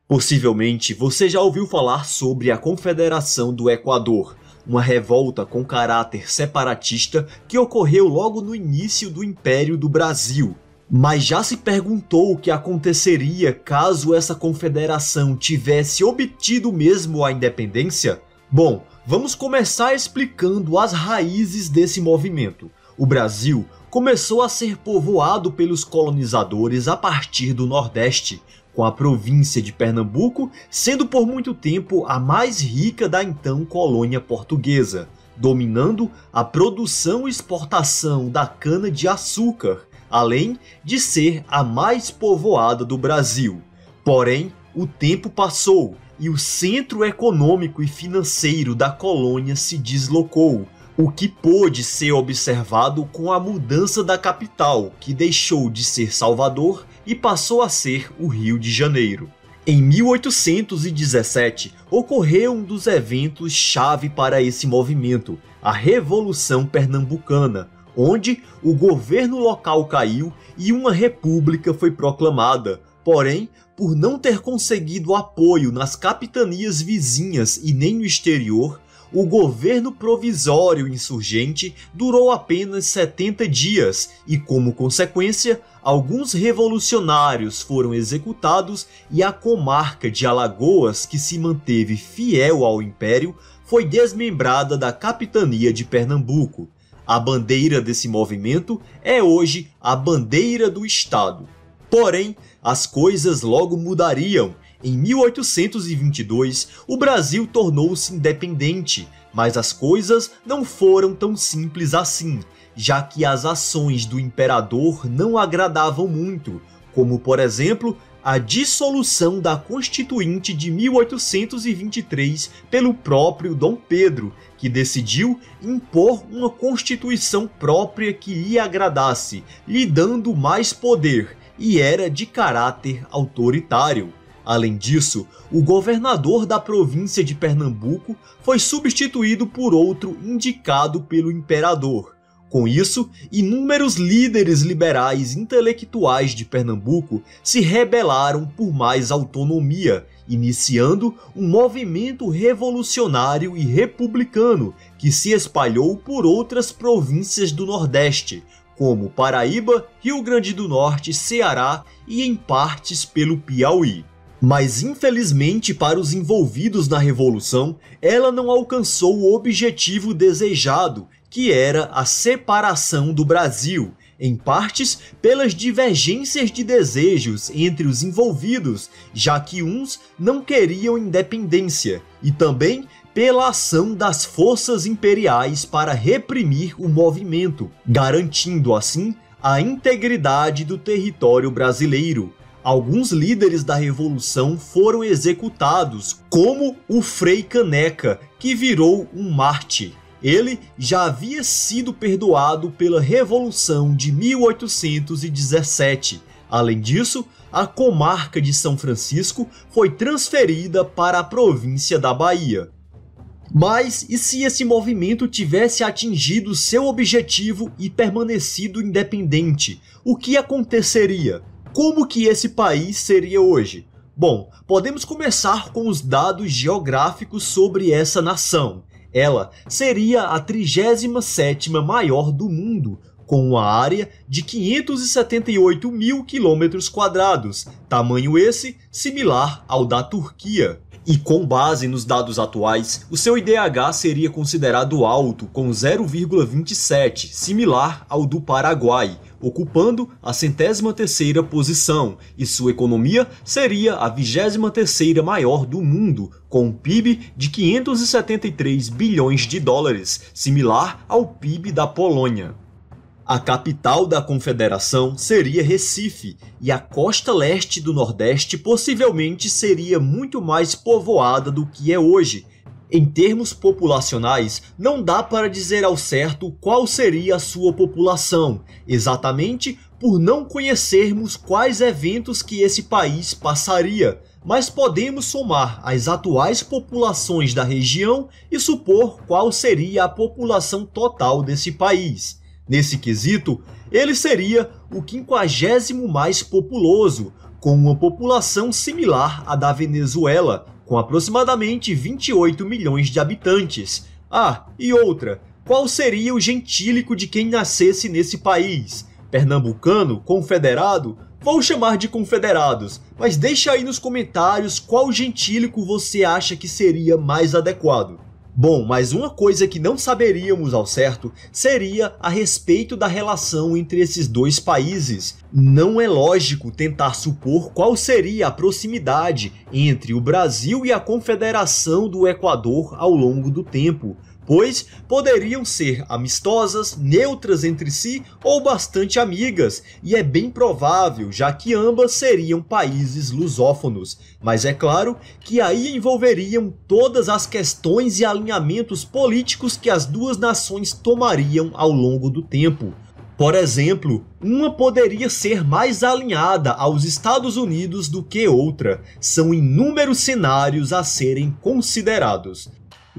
Possivelmente você já ouviu falar sobre a Confederação do Equador, uma revolta com caráter separatista que ocorreu logo no início do Império do Brasil. Mas já se perguntou o que aconteceria caso essa confederação tivesse obtido mesmo a independência? Bom, vamos começar explicando as raízes desse movimento. O Brasil começou a ser povoado pelos colonizadores a partir do Nordeste, com a província de Pernambuco sendo por muito tempo a mais rica da então colônia portuguesa, dominando a produção e exportação da cana-de-açúcar, além de ser a mais povoada do Brasil. Porém, o tempo passou e o centro econômico e financeiro da colônia se deslocou, o que pôde ser observado com a mudança da capital, que deixou de ser Salvador e passou a ser o Rio de Janeiro. Em 1817, ocorreu um dos eventos-chave para esse movimento, a Revolução Pernambucana, onde o governo local caiu e uma república foi proclamada. Porém, por não ter conseguido apoio nas capitanias vizinhas e nem no exterior, o governo provisório insurgente durou apenas 70 dias e, como consequência, alguns revolucionários foram executados e a comarca de Alagoas, que se manteve fiel ao Império, foi desmembrada da capitania de Pernambuco. A bandeira desse movimento é hoje a bandeira do Estado. Porém, as coisas logo mudariam. Em 1822, o Brasil tornou-se independente, mas as coisas não foram tão simples assim, já que as ações do imperador não agradavam muito, como por exemplo, a dissolução da Constituinte de 1823 pelo próprio Dom Pedro, que decidiu impor uma constituição própria que lhe agradasse, lhe dando mais poder, e era de caráter autoritário. Além disso, o governador da província de Pernambuco foi substituído por outro indicado pelo imperador. Com isso, inúmeros líderes liberais intelectuais de Pernambuco se rebelaram por mais autonomia, iniciando um movimento revolucionário e republicano que se espalhou por outras províncias do Nordeste, como Paraíba, Rio Grande do Norte, Ceará e em partes pelo Piauí. Mas infelizmente para os envolvidos na revolução, ela não alcançou o objetivo desejado, que era a separação do Brasil, em partes pelas divergências de desejos entre os envolvidos, já que uns não queriam independência, e também pela ação das forças imperiais para reprimir o movimento, garantindo assim a integridade do território brasileiro. Alguns líderes da revolução foram executados, como o Frei Caneca, que virou um mártir. Ele já havia sido perdoado pela Revolução de 1817. Além disso, a comarca de São Francisco foi transferida para a província da Bahia. Mas e se esse movimento tivesse atingido seu objetivo e permanecido independente? O que aconteceria? Como que esse país seria hoje? Bom, podemos começar com os dados geográficos sobre essa nação. Ela seria a 37ª maior do mundo, com uma área de 578 mil km², tamanho esse similar ao da Turquia. E com base nos dados atuais, o seu IDH seria considerado alto, com 0,27, similar ao do Paraguai, ocupando a 103ª posição, e sua economia seria a 23ª maior do mundo, com um PIB de 573 bilhões de dólares, similar ao PIB da Polônia. A capital da confederação seria Recife, e a costa leste do Nordeste possivelmente seria muito mais povoada do que é hoje. Em termos populacionais, não dá para dizer ao certo qual seria a sua população, exatamente por não conhecermos quais eventos que esse país passaria, mas podemos somar as atuais populações da região e supor qual seria a população total desse país. Nesse quesito, ele seria o 50º mais populoso, com uma população similar à da Venezuela, com aproximadamente 28 milhões de habitantes. Ah, e outra, qual seria o gentílico de quem nascesse nesse país? Pernambucano? Confederado? Vou chamar de confederados, mas deixa aí nos comentários qual gentílico você acha que seria mais adequado. Bom, mas uma coisa que não saberíamos ao certo seria a respeito da relação entre esses dois países. Não é lógico tentar supor qual seria a proximidade entre o Brasil e a Confederação do Equador ao longo do tempo, pois poderiam ser amistosas, neutras entre si ou bastante amigas, e é bem provável, já que ambas seriam países lusófonos, mas é claro que aí envolveriam todas as questões e alinhamentos políticos que as duas nações tomariam ao longo do tempo. Por exemplo, uma poderia ser mais alinhada aos Estados Unidos do que outra. São inúmeros cenários a serem considerados.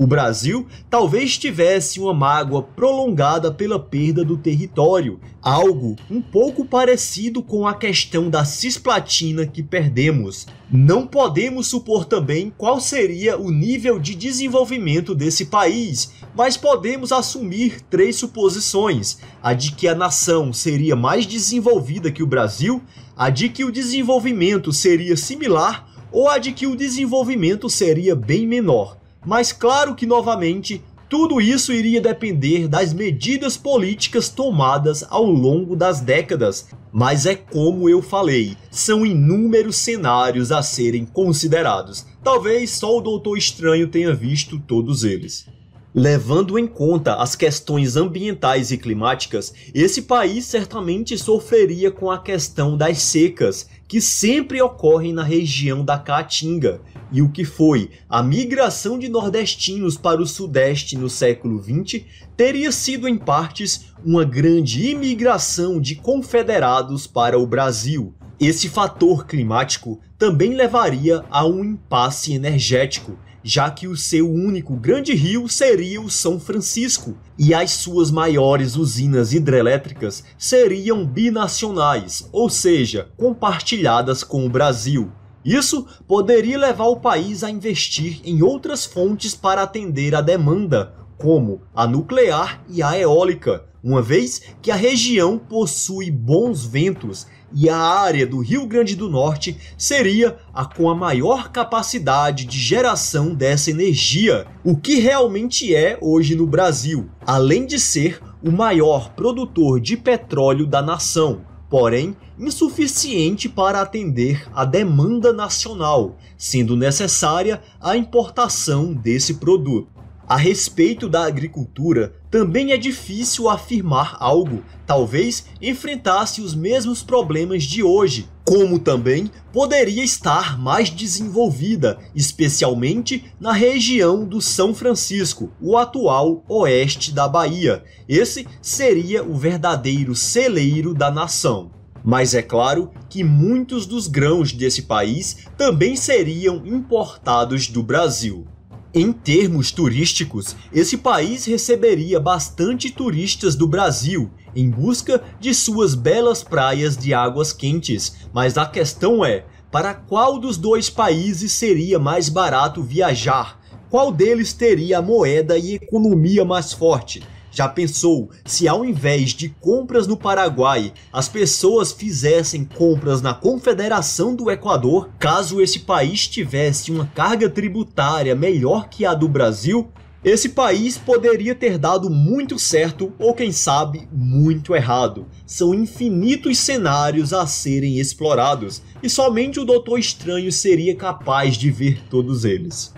O Brasil talvez tivesse uma mágoa prolongada pela perda do território, algo um pouco parecido com a questão da Cisplatina que perdemos. Não podemos supor também qual seria o nível de desenvolvimento desse país, mas podemos assumir 3 suposições: a de que a nação seria mais desenvolvida que o Brasil, a de que o desenvolvimento seria similar ou a de que o desenvolvimento seria bem menor. Mas claro que, novamente, tudo isso iria depender das medidas políticas tomadas ao longo das décadas. Mas é como eu falei, são inúmeros cenários a serem considerados. Talvez só o Doutor Estranho tenha visto todos eles. Levando em conta as questões ambientais e climáticas, esse país certamente sofreria com a questão das secas, que sempre ocorrem na região da Caatinga, e o que foi a migração de nordestinos para o sudeste no século XX teria sido em partes uma grande imigração de confederados para o Brasil. Esse fator climático também levaria a um impasse energético, já que o seu único grande rio seria o São Francisco, e as suas maiores usinas hidrelétricas seriam binacionais, ou seja, compartilhadas com o Brasil. Isso poderia levar o país a investir em outras fontes para atender a demanda, como a nuclear e a eólica, uma vez que a região possui bons ventos e a área do Rio Grande do Norte seria a com a maior capacidade de geração dessa energia, o que realmente é hoje no Brasil, além de ser o maior produtor de petróleo da nação, porém insuficiente para atender a demanda nacional, sendo necessária a importação desse produto. A respeito da agricultura, também é difícil afirmar algo, talvez enfrentasse os mesmos problemas de hoje, como também poderia estar mais desenvolvida, especialmente na região do São Francisco, o atual oeste da Bahia. Esse seria o verdadeiro celeiro da nação. Mas é claro que muitos dos grãos desse país também seriam importados do Brasil. Em termos turísticos, esse país receberia bastante turistas do Brasil em busca de suas belas praias de águas quentes, mas a questão é, para qual dos dois países seria mais barato viajar? Qual deles teria a moeda e economia mais forte? Já pensou se ao invés de compras no Paraguai, as pessoas fizessem compras na Confederação do Equador, caso esse país tivesse uma carga tributária melhor que a do Brasil? Esse país poderia ter dado muito certo ou, quem sabe, muito errado. São infinitos cenários a serem explorados e somente o Doutor Estranho seria capaz de ver todos eles.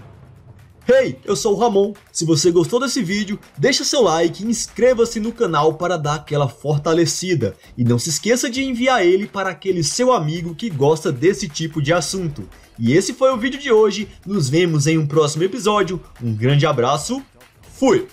Hey, eu sou o Ramon. Se você gostou desse vídeo, deixa seu like e inscreva-se no canal para dar aquela fortalecida. E não se esqueça de enviar ele para aquele seu amigo que gosta desse tipo de assunto. E esse foi o vídeo de hoje. Nos vemos em um próximo episódio. Um grande abraço. Fui!